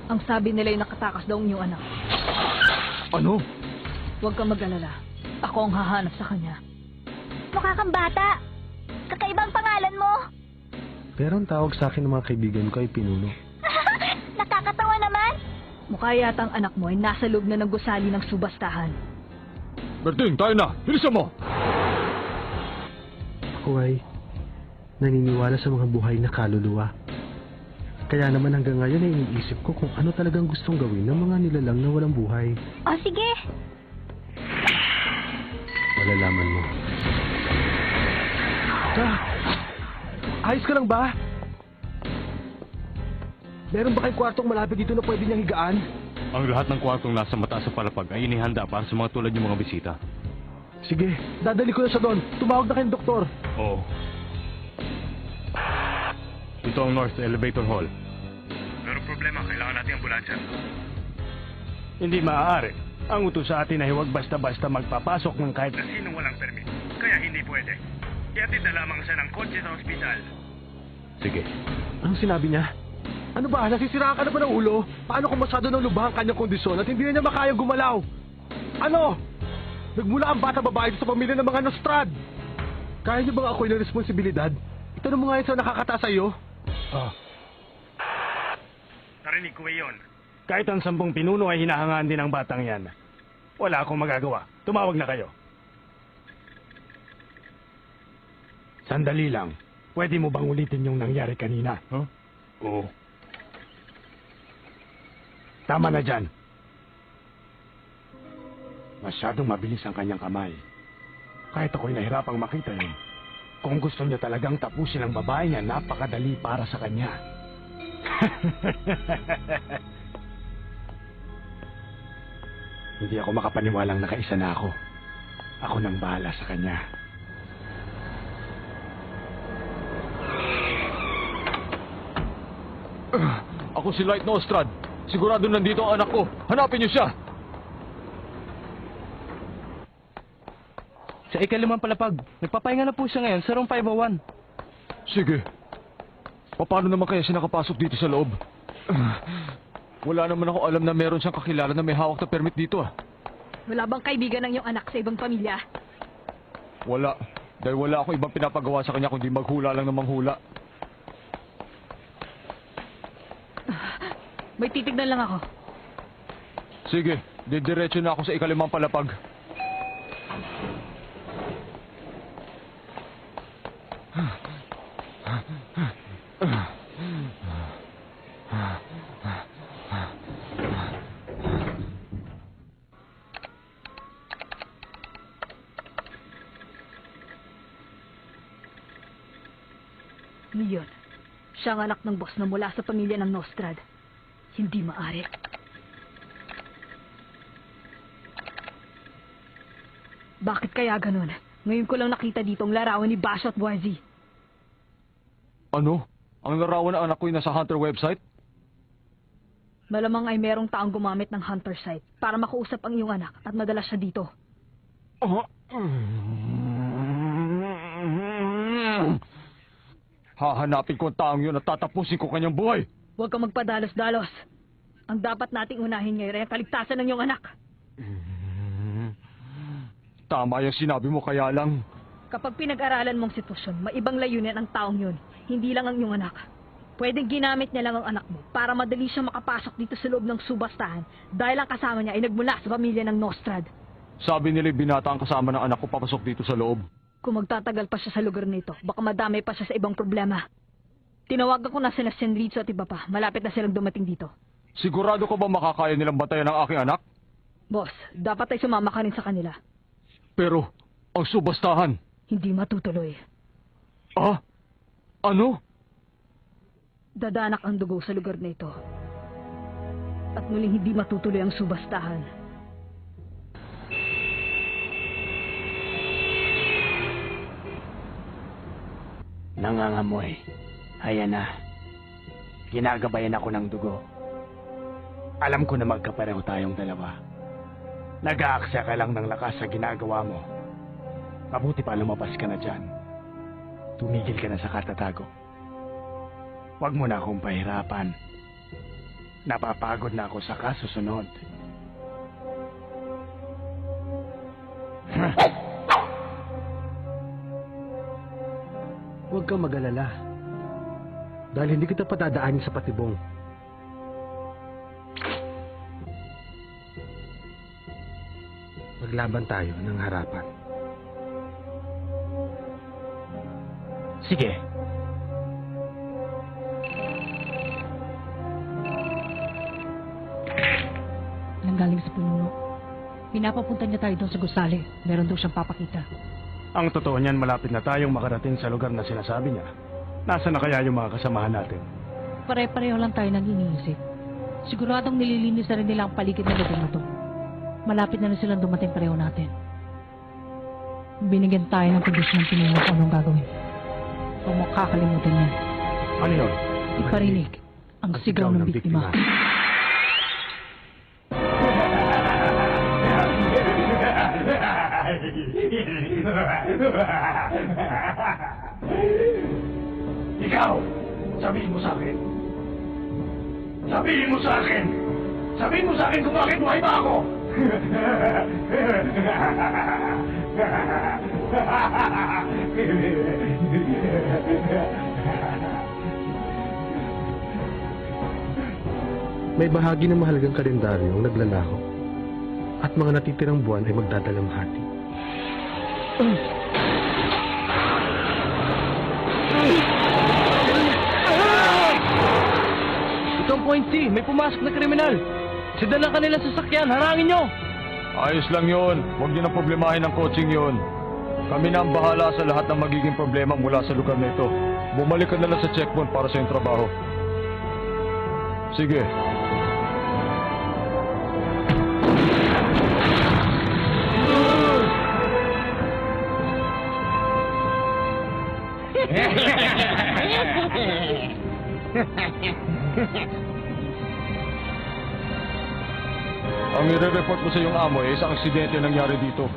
Ang sabi nila ay nakatakas daw ang iyong anak. Ano? Huwag kang mag-alala. Ako ang hahanap sa kanya. Mukha kang bata. Kakaibang pangalan mo. Pero ang tawag sa akin ng mga kaibigan ko ay Pinuno. Nakakatawa naman. Mukha yata ang anak mo ay nasa loob na ng gusali ng subastahan. Berting, tayo na! Bilisan mo! Ako ay naniniwala sa mga buhay na kaluluwa. Kaya naman hanggang ngayon ay iniisip ko kung ano talagang gustong gawin ng mga nilalang na walang buhay. O sige. Malalaman mo. Ayos ka lang ba? Meron ba kayong kwartong malapit dito na pwede niyang higaan? Ang lahat ng kwartong nasa mataas sa palapag ay inihanda para sa mga tulad yung mga bisita. Sige, dadali ko na siya doon. Tumawag na kayong doktor. Oo. Ito ang North Elevator Hall. Pero problema, kailangan natin ambulansya. Hindi maaari. Ang utos sa atin ay huwag basta-basta magpapasok ng kahit na sinong walang permit. Kaya hindi pwede. Iatid na lamang siya ng kotse sa ospital. Sige. Anong sinabi niya? Ano ba? Nasisiraan ka na ba ng ulo? Paano kung masyado ng lubha ang kanyang kondisyon at hindi na niya makayang gumalaw? Ano? Nagmula ang bata babae sa pamilya ng mga Nostrad. Kaya niyo bang ako'y ng responsibilidad? Itanong mo nga yun sa nakakataas sa iyo. Narinig ko iyon. Kahit ang 10 pinuno ay hinahangaan din ang batang yan. Wala akong magagawa. Tumawag na kayo. Sandali lang. Pwede mo bang ulitin yung nangyari kanina? Huh? Oo. Tama na dyan. Masyadong mabilis ang kanyang kamay. Kahit ako'y nahirapang makita yun. Kung gusto niya talagang tapusin ang babae niya, napakadali para sa kanya. Hindi ako makapaniwalang nakaisa na ako. Ako nang bahala sa kanya. Ako si Light Nostrad. Sigurado nandito ang anak ko. Hanapin niyo siya! Sa ikalimang palapag, nagpapahinga na po siya ngayon sa room 501. Sige. Paano naman kaya siya nakapasok dito sa loob? Wala naman ako alam na meron siyang kakilala na may hawak na permit dito ah. Wala bang kaibigan ng iyong anak sa ibang pamilya? Wala. Dahil wala akong ibang pinapagawa sa kanya kundi maghula lang ng manghula. May titignan lang ako. Sige, didiretso na ako sa ikalimang palapag. Leon, siya ang anak ng boss na mula sa pamilya ng Nostrad. Hindi maaari. Bakit kaya ganun? Ngayon ko lang nakita dito ang larawan ni Basho at Boise. Ano? Ang larawan ng anak ko ay nasa Hunter website? Malamang ay merong taong gumamit ng Hunter site para makausap ang iyong anak at madala siya dito. Hahanapin ko ang taong yun at tatapusin ko kanyang buhay. Huwag kang magpadalos-dalos. Ang dapat nating unahin ngayon ay ang kaligtasan ng iyong anak. Tama yung sinabi mo, kaya lang. Kapag pinag-aralan mong sitwasyon, maibang layunin ang taong yun, hindi lang ang iyong anak. Pwedeng ginamit niya lang ang anak mo para madali siyang makapasok dito sa loob ng subastahan dahil ang kasama niya ay nagmula sa pamilya ng Nostrad. Sabi nila binata ang kasama ng anak ko papasok dito sa loob. Kung magtatagal pa siya sa lugar nito, baka madamay pa siya sa ibang problema. Tinawagan ko na sila Senritzo at iba pa. Malapit na silang dumating dito. Sigurado ka ba makakaya nilang bantayan ang aking anak? Boss, dapat ay sumama ka rin sa kanila. Pero, ang subastahan. Hindi matutuloy. Ah? Ano? Dadanak ang dugo sa lugar na ito. At muling hindi matutuloy ang subastahan. Nangangamoy. Ayan na. Ginagabayan ako ng dugo. Alam ko na magkapareho tayong dalawa. Nag-aaksaya ka lang ng lakas sa ginagawa mo. Mabuti pa lumabas ka na dyan. Tumigil ka na sa katatago. Huwag mo na akong pahirapan. Napapagod na ako sa kasusunod. Huwag kang mag-alala. Dahil hindi kita patadaanin sa patibong. Maglaban tayo ng harapan. Sige. Nanggaling sa pinuno. Pinapapunta niya tayo doon sa gusali. Meron daw siyang papakita. Ang totoo niyan, malapit na tayong makarating sa lugar na sinasabi niya. Nasaan na kaya yung mga kasamahan natin? Pare-pareho lang tayo nang iniisip. Siguradong nililinis na rin nila ang paligid na lugar na to. Malapit na rin silang dumating pareho natin. Binigyan tayo ng kondisyon ng pinuno kung anong gagawin. Huwag mo kakalimutan yan. Ano yun? Iparinig ang sigaw ng biktima. Ikaw! Sabihin mo sa akin! Sabihin mo sa akin! Sabihin mo sa akin kung bakit buhay pa ako! May bahagi ng mahalagang kalendaryo ang naglalaho. At mga natitirang buwan ay magdadalamhati. Ito ang point C. May pumasok na kriminal. Sidan lang kanilang sasakyan. Harangin nyo! Ayos lang yun. Huwag niyo na problemahin ang coaching yun. Kami na ang bahala sa lahat ng magiging problema mula sa lugar na ito. Bumalik ka na lang sa checkpoint para sa iyong trabaho. Sige. Ang i-report mo sa iyong amo ay isang aksidente nangyari dito.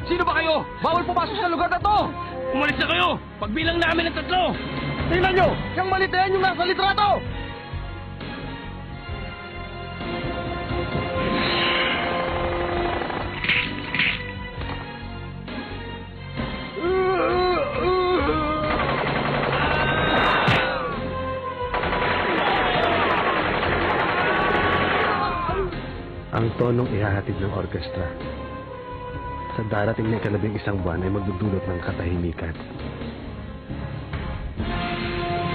Sino ba kayo? Bawal pumasok sa lugar na to! Umalis na kayo! Pagbilang namin ng 3! Tingnan nyo! Yung malit na yan yung nasa litrato! Ang tonong ihahatid ng orkestra sa darating na 11 buwan ay magdudulot ng katahimikan.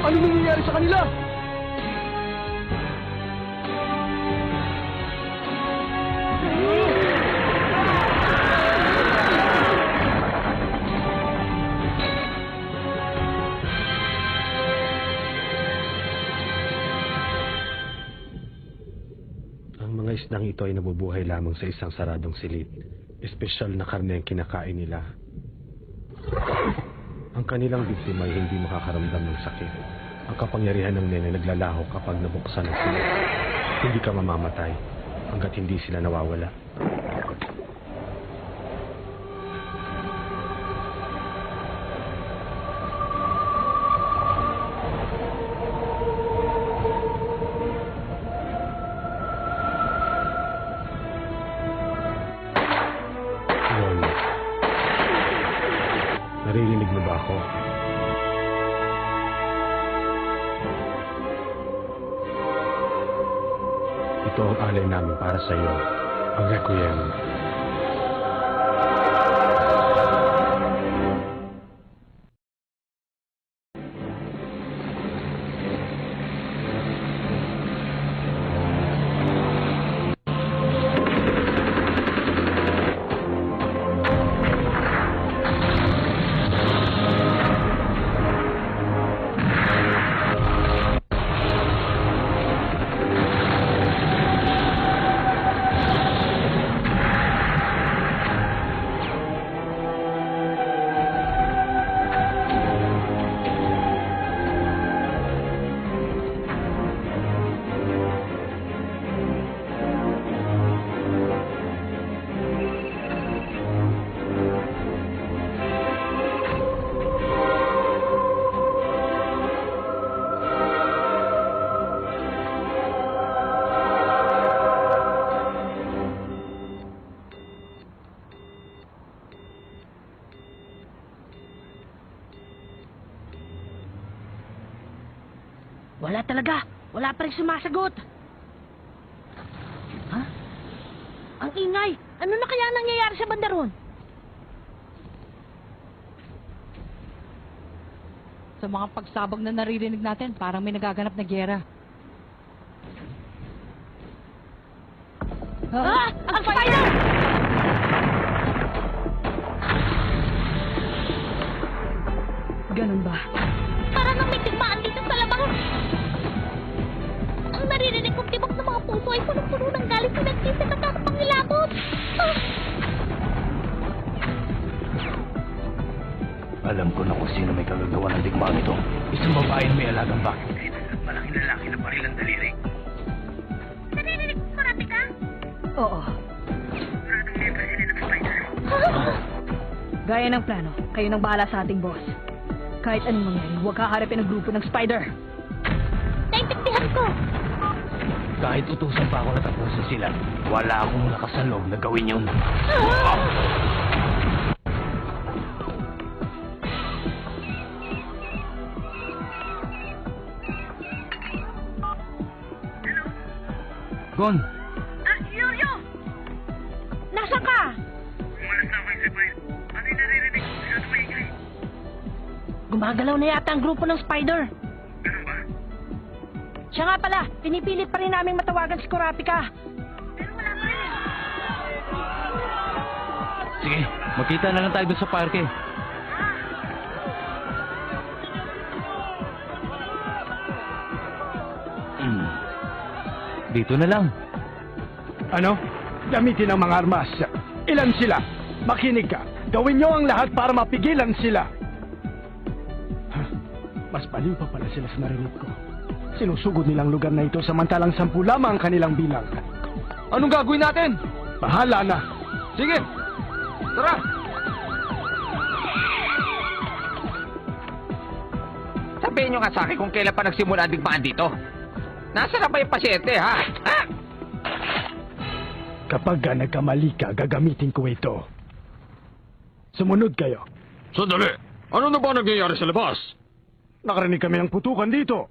Ano nangyayari sa kanila? Ang mga isdang ito ay nabubuhay lamang sa isang saradong silid. Espesyal na karne ang kinakain nila. Ang kanilang biktima ay hindi makakaramdam ng sakit. Ang kapangyarihan ng nene naglalaho kapag nabuksan ang silid. Hindi ka mamamatay hanggat hindi sila nawawala. Lola, naririnig mo ba ako? Ito ang alay namin para sa iyo, ang Requiem. Wala talaga. Wala pa rin sumasagot. Ha? Ang ingay. Ano na kaya nangyayari sa banda ron? Sa mga pagsabog na naririnig natin, parang may nagaganap na gyera. Ah! Ang spider! Ganun ba? Para nang may tigmaan dito sa labas. Ang naririnig kong tibok ng mga puso ay punong-puno ng galit na nagsisip at ako pang nilabot. Alam ko na kung sino may kagagawa ng digmaan ito. Isang babae na may alagang bakit. Malaking lalaki na paril ang daliri. Naririnig mo marami ka? Oo. Gaya ng plano, kayo nang bahala sa ating boss. Kahit anong mangyari, huwag kaharapin ang grupo ng spider. Naintindihan ko. Kahit utusan pa ako na tapusin sila, wala akong lakas sa loob na gawin yun. Gon! Yoyo! Nasaan ka? Gumagalaw na yata ang grupo ng spider. Ganun ba? Siya nga pala, pinipilit pa rin naming matawagan si Kurapika. Sige, magkita na lang tayo doon sa parke. Dito na lang. Ano? Gamitin ang mga armas. Ilan sila? Makinig ka. Gawin niyo ang lahat para mapigilan sila. Mas baliw pa pala sila sa narinig ko. Sinusugod nilang lugar na ito samantalang 10 lamang ang kanilang bilang. Anong gagawin natin? Bahala na. Sige! Tara! Sabihin nyo nga sa akin kung kailan pa nagsimula ang digmaan dito. Nasaan na ba yung pasyente, ha? Ha? Kapag nagkamali ka, gagamitin ko ito. Sumunod kayo. Sandali! Ano na ba nangyayari sa labas? Nakarinig kami ng putukan dito.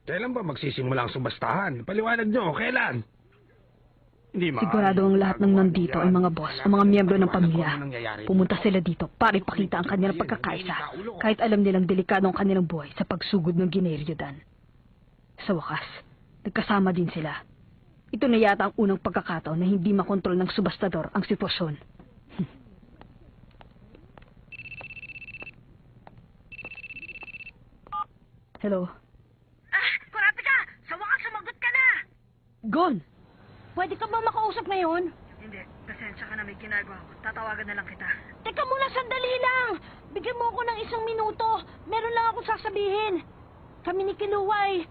Kailan ba magsisimula ang subastahan? Paliwanag nyo, kailan? Hindi Sigurado ang lahat ng nandito ay mga boss o mga miyembro ng pamilya. Pumunta sila dito para ipakita ang kanilang pagkakaisa, kahit alam nilang delikado ang kanilang buhay sa pagsugod ng Gineryodan. Sa wakas, nagkasama din sila. Ito na yata ang unang pagkakataon na hindi makontrol ng subastador ang sitwasyon. Hello? Kurapika! Sa wakas sumagot ka na! Gon! Pwede ka ba makausap ngayon? Hindi. Pasensya ka na, may ginagawa ko. Tatawagan na lang kita. Teka muna, sandali lang! Bigyan mo ako ng 1 minuto. Meron lang akong sasabihin. Kami ni Kiluway.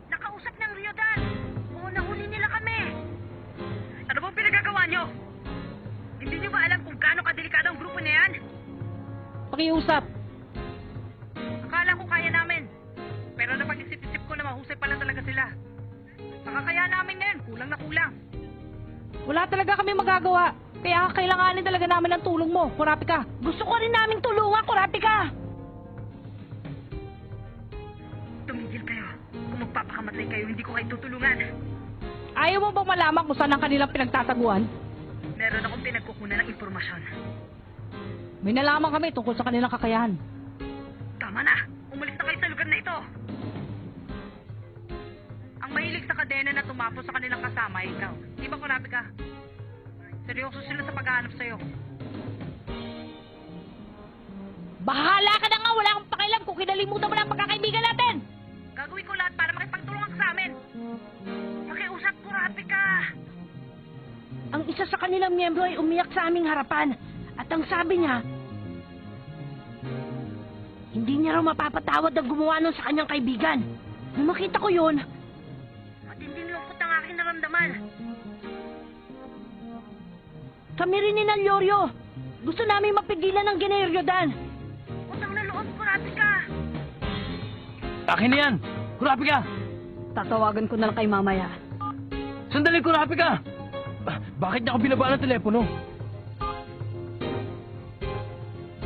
Nakausap ng Ryodan! Oo, nahuli nila kami! Ano bang pinagagawa nyo? Hindi nyo ba alam kung gaano kadelikado ang grupo na yan? Pakiusap. Akala ko kaya namin. Pero napag-isip-isip ko na mahusay pala talaga sila. Nakakaya namin na yun, kulang na kulang. Wala talaga kami magagawa. Kaya kailanganin talaga namin ng tulong mo, Kurapika. Gusto ko rin naming tulungan, Kurapika! Tumigil kayo. Kung magpapakamatay kayo, hindi ko kayo tutulungan. Ayaw mo bang malaman kung saan ang kanilang pinagtataguan? Meron akong pinagkukunan ng impormasyon. May nalaman kami tungkol sa kanilang kakayahan. Tama na! Umalis na kayo sa lugar na ito! Ang mahilig sa kadena na tumapos sa kanilang kasama ay ikaw. Di ba, Kurapika? Seryoso sila sa paghahanap sa'yo. Bahala ka na nga! Wala akong pakialam kung kinalimutan mo na ang pagkakaibigan natin! Gagawin ko lahat para makipagtulungan ka sa amin! Pakiusap, Kurapika! Ang isa sa kanilang miyembro ay umiyak sa aming harapan. At ang sabi niya, hindi niya raw mapapatawad ang gumawa nun sa kanyang kaibigan. Nung makita ko yun, Matinding lungkot ang aking naramdaman. kami rin ni Nalyoryo. Gusto namin mapigilan ang Gineryodan. Utang na loob, Kurapika! Akin na yan! Kurapika! Tatawagan ko na lang kay mamaya. Sandali, Kurapika! Bakit niya ako binaba ng telepono?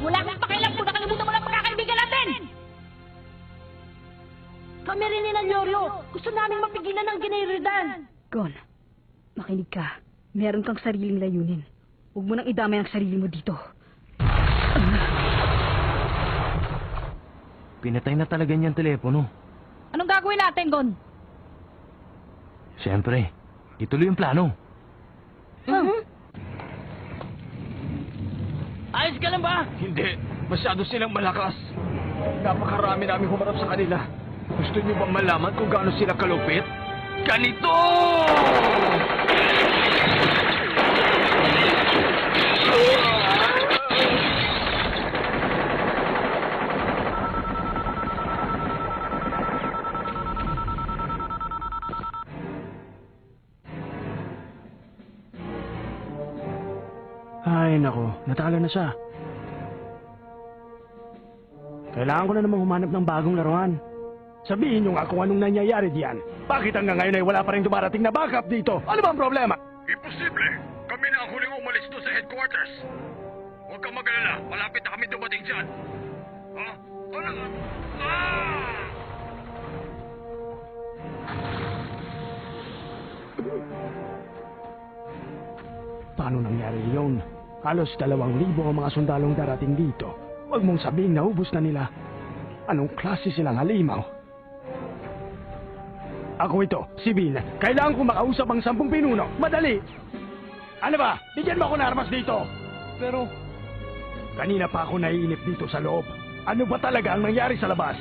Wala akong pakialam kung nakalimutan mo na ang pagkakaibigan natin! Kami rin ni Nalyoryo. tayo! Gusto naming mapigilan ng giniridan! Gon, makinig ka. Meron kang sariling layunin. Huwag mo nang idamay ang sarili mo dito. Pinatay na talaga niyang telepono. Anong gagawin natin, Gon? Siyempre, ituloy yung plano. Ayos ka lang ba? Hindi. Masyado silang malakas. Napakarami namin humarap sa kanila. Gusto niyo bang malaman kung gaano sila kalupit? Ganito! Ay, nako. Natalo na siya. Kailangan ko na namang humanap ng bagong laruan. Sabihin nyo nga kung anong nangyayari diyan. Bakit hanggang ngayon ay wala pa rin dumarating na backup dito? Ano ba ang problema? Imposible! Kami na ang huling umalis doon sa headquarters. Huwag kang mag-alala. Malapit na kami dumating dyan. Ha? Ano? Ah! Paano nangyari yun? Halos 2,000 ang mga sundalong darating dito. Huwag mong sabihin naubos na nila. Anong klase silang halimaw? Ako ito, si Bill. Kailangan ko makausap ang 10 pinuno. Madali! Ano ba? Bigyan mo ako ng armas dito! Pero, Kanina pa ako naiinip dito sa loob. Ano ba talaga ang nangyari sa labas?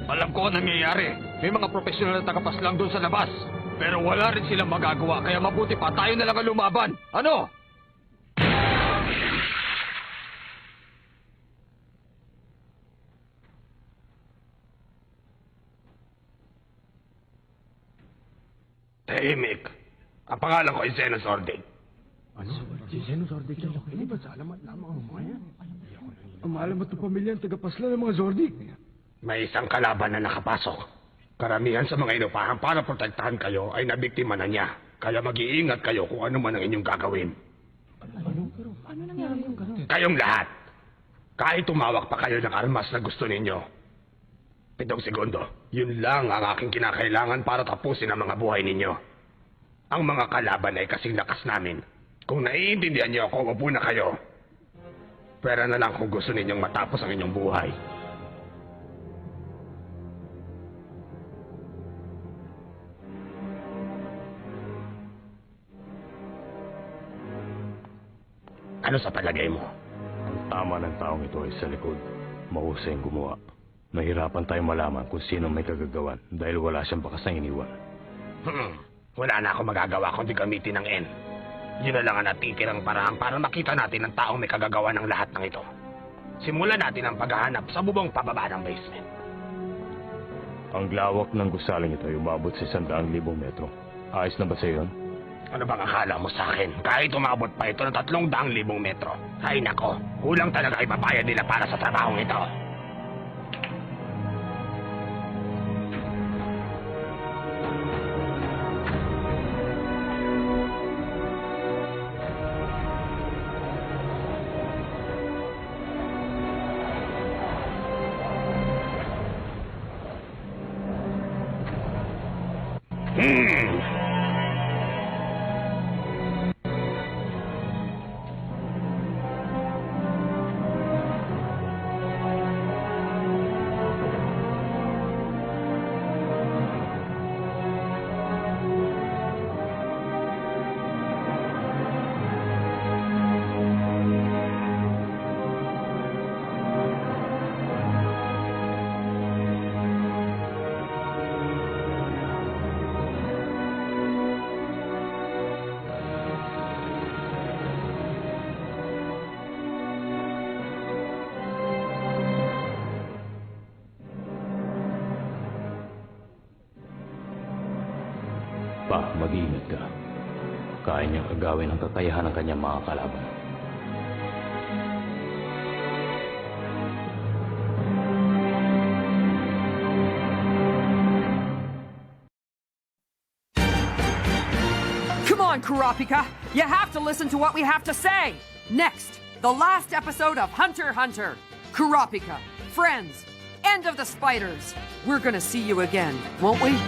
alam ko ang nangyayari. May mga profesional na tagapaslang doon sa labas. Pero wala rin silang magagawa, kaya mabuti pa tayo na lang ang lumaban. Ano? Tahimik. Ang pangalan ko ay Zenos Ordig. Ano? Si Zenos Ordig yan. Hindi ba sa alamat lamang ang mga yan? Ang maalamat ng pamilya ang tagapasla ng mga Zordig. May isang kalaban na nakapasok. Karamihan sa mga inupahan para protektahan kayo ay nabiktima na niya. Kaya mag-iingat kayo kung ano man ang inyong gagawin. Ano nangyari yung gano'n? Kayong lahat. Kahit tumawak pa kayo ng armas na gusto ninyo. 7 segundo. Yun lang ang aking kinakailangan para tapusin ang mga buhay ninyo. Ang mga kalaban ay kasing lakas namin. Kung naiintindihan niyo ako, upo na kayo. Pera na lang kung gusto ninyong matapos ang inyong buhay. Ano sa palagay mo? Ang tama ng taong ito ay sa likod. Mahusay ang gumawa. Mahirapan tayong malaman kung sino may kagagawan dahil wala siyang bakas na iniwan. Wala na ako magagawa kundi gamitin ng N. Yun na lang ang natitirang paraan para makita natin ang taong may kagagawa ng lahat ng ito. Simulan natin ang paghahanap sa bubong pababa ng basement. Ang lawak ng gusaling ito ay umabot sa 100,000 metro. Ayos na ba sa yun? Ano bang akala mo sa akin? Kahit umabot pa ito ng 300,000 metro. Ay nako, kulang talaga ipabayad nila para sa trabahong ito. Pa, mag-iingat ka. Kaya niyang agawin ang kakayahan ng kanyang mga kalaban. Come on, Kurapika! You have to listen to what we have to say! Next, the last episode of Hunter x Hunter. Kurapika, friends, end of the spiders. We're gonna see you again, won't we?